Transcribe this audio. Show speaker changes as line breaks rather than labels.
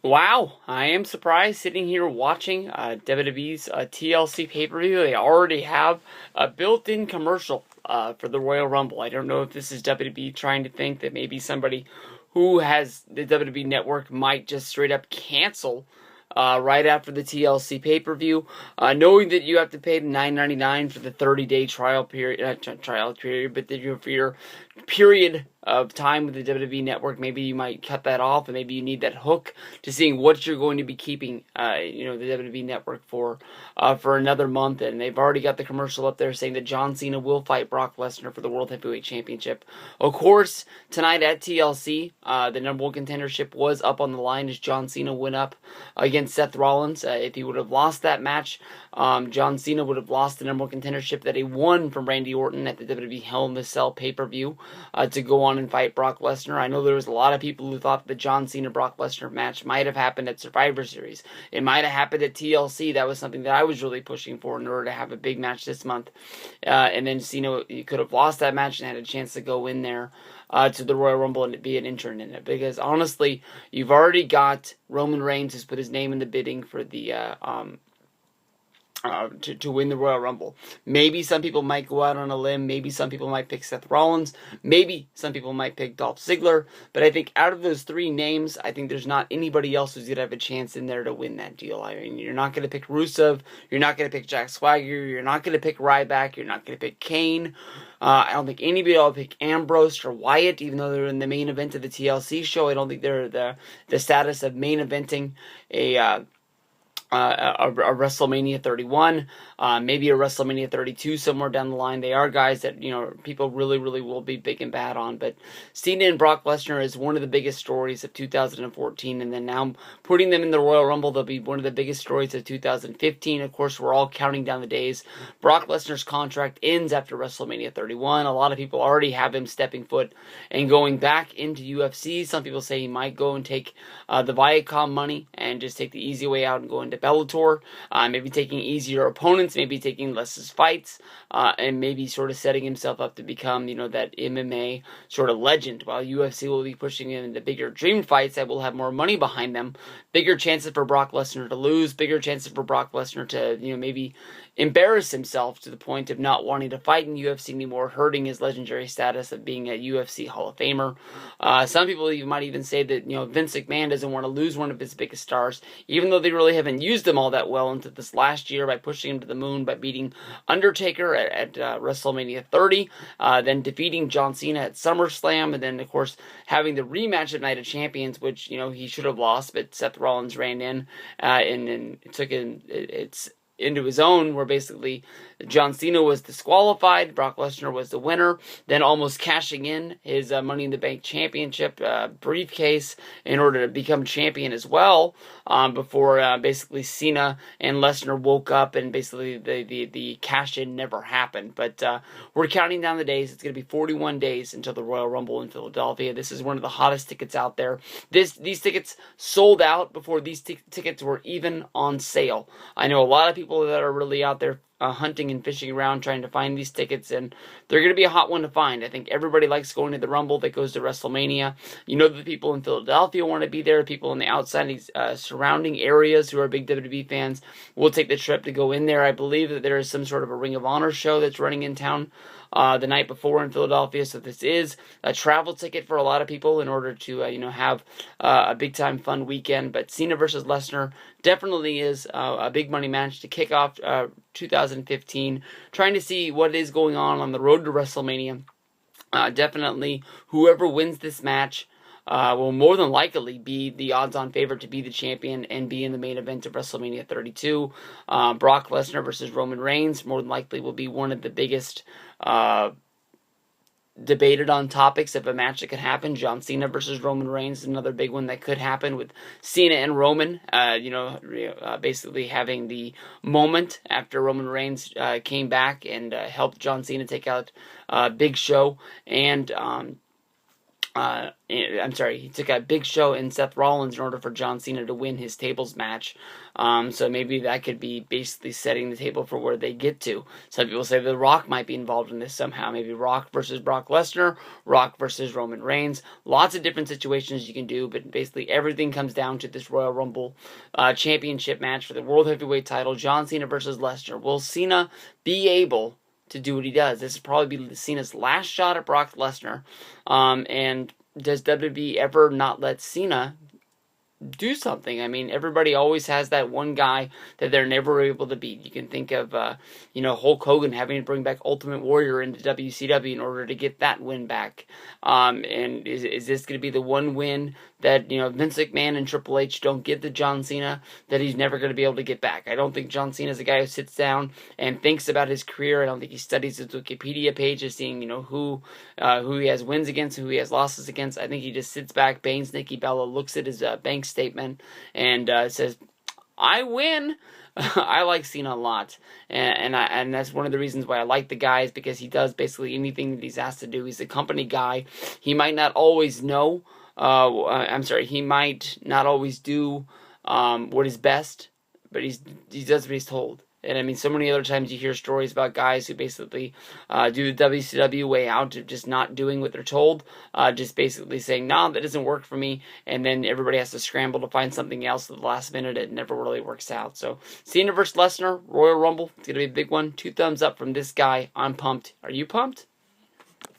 Wow, I am surprised sitting here watching WWE's TLC pay-per-view. They already have a built-in commercial for the Royal Rumble. I don't know if this is WWE trying to think that maybe somebody who has the WWE network might just straight up cancel right after the TLC pay-per-view, knowing that you have to pay the $9.99 for the 30-day trial period, but for your period of time with the WWE Network, maybe you might cut that off, and maybe you need that hook to seeing what you're going to be keeping, the WWE Network for another month. And they've already got the commercial up there saying that John Cena will fight Brock Lesnar for the World Heavyweight Championship. Of course, tonight at TLC, the number one contendership was up on the line as John Cena went up against Seth Rollins. If he would have lost that match, John Cena would have lost the number one contendership that he won from Randy Orton at the WWE Hell in the Cell pay-per-view to go on and fight Brock Lesnar. I know there was a lot of people who thought the John Cena-Brock Lesnar match might have happened at Survivor Series. It might have happened at TLC. That was something that I was really pushing for in order to have a big match this month. And then Cena could have lost that match and had a chance to go in there to the Royal Rumble and be an intern in it. Because honestly, you've already got Roman Reigns who's put his name in the bidding for the to win the Royal Rumble. Maybe some people might go out on a limb. Maybe some people might pick Seth Rollins. Maybe some people might pick Dolph Ziggler. But I think out of those three names, I think there's not anybody else who's going to have a chance in there to win that deal. I mean, you're not going to pick Rusev. You're not going to pick Jack Swagger. You're not going to pick Ryback. You're not going to pick Kane. I don't think anybody will pick Ambrose or Wyatt, even though they're in the main event of the TLC show. I don't think they're the status of main eventing a WrestleMania 31, maybe a WrestleMania 32 somewhere down the line. They are guys that, people really, really will be big and bad on. But Cena and Brock Lesnar is one of the biggest stories of 2014. And then now putting them in the Royal Rumble, they'll be one of the biggest stories of 2015. Of course, we're all counting down the days. Brock Lesnar's contract ends after WrestleMania 31. A lot of people already have him stepping foot and going back into UFC. Some people say he might go and take the Viacom money and just take the easy way out and go into Bellator, maybe taking easier opponents, maybe taking less fights, and maybe sort of setting himself up to become, that MMA sort of legend, while UFC will be pushing him into bigger dream fights that will have more money behind them, bigger chances for Brock Lesnar to lose, bigger chances for Brock Lesnar to, maybe embarrass himself to the point of not wanting to fight in UFC anymore, hurting his legendary status of being a UFC Hall of Famer. Some people might even say that, Vince McMahon doesn't want to lose one of his biggest stars, even though they really haven't used him all that well into this last year by pushing him to the moon by beating Undertaker at WrestleMania 30, then defeating John Cena at SummerSlam, and then, of course, having the rematch at Night of Champions, which, he should have lost, but Seth Rollins ran in and took it's into his own, where basically John Cena was disqualified, Brock Lesnar was the winner, then almost cashing in his Money in the Bank championship briefcase in order to become champion as well, before basically Cena and Lesnar woke up and basically the cash-in never happened. But we're counting down the days. It's going to be 41 days until the Royal Rumble in Philadelphia. This is one of the hottest tickets out there. These tickets sold out before these tickets were even on sale. I know a lot of people that are really out there hunting and fishing around trying to find these tickets, and they're going to be a hot one to find. I think everybody likes going to the Rumble that goes to WrestleMania. The people in Philadelphia want to be there. People in the outside surrounding areas who are big WWE fans will take the trip to go in there. I believe that there is some sort of a Ring of Honor show that's running in town the night before in Philadelphia, so this is a travel ticket for a lot of people in order to have a big time fun weekend. But Cena versus Lesnar definitely is a big money match to kick off 2015, trying to see what is going on the road to WrestleMania. Definitely whoever wins this match will more than likely be the odds-on favorite to be the champion and be in the main event of WrestleMania 32. Brock Lesnar versus Roman Reigns more than likely will be one of the biggest debated on topics of a match that could happen. John Cena versus Roman Reigns is another big one that could happen, with Cena and Roman, basically having the moment after Roman Reigns came back and helped John Cena take out Big Show and he took a Big Show and Seth Rollins in order for John Cena to win his tables match. So maybe that could be basically setting the table for where they get to. Some people say The Rock might be involved in this somehow. Maybe Rock versus Brock Lesnar, Rock versus Roman Reigns. Lots of different situations you can do, but basically everything comes down to this Royal Rumble championship match for the World Heavyweight title, John Cena versus Lesnar. Will Cena be able to do what he does? This will probably be Cena's last shot at Brock Lesnar. And does WWE ever not let Cena do something? I mean, everybody always has that one guy that they're never able to beat. You can think of, Hulk Hogan having to bring back Ultimate Warrior into WCW in order to get that win back. And is this going to be the one win that, Vince McMahon and Triple H don't give to John Cena that he's never going to be able to get back? I don't think John Cena is a guy who sits down and thinks about his career. I don't think he studies his Wikipedia page of seeing, who he has wins against and who he has losses against. I think he just sits back, bangs Nikki Bella, looks at his bank statement, and says, I win. I like Cena a lot, and that's one of the reasons why I like the guy, is because he does basically anything that he's asked to do. He's a company guy. He might not always know. He might not always do what is best, but he does what he's told. And I mean, so many other times you hear stories about guys who basically do the WCW way out of just not doing what they're told, just basically saying, nah, that doesn't work for me, and then everybody has to scramble to find something else at the last minute. It never really works out. So, Cena versus Lesnar, Royal Rumble, it's going to be a big one. 2 thumbs up from this guy. I'm pumped. Are you pumped?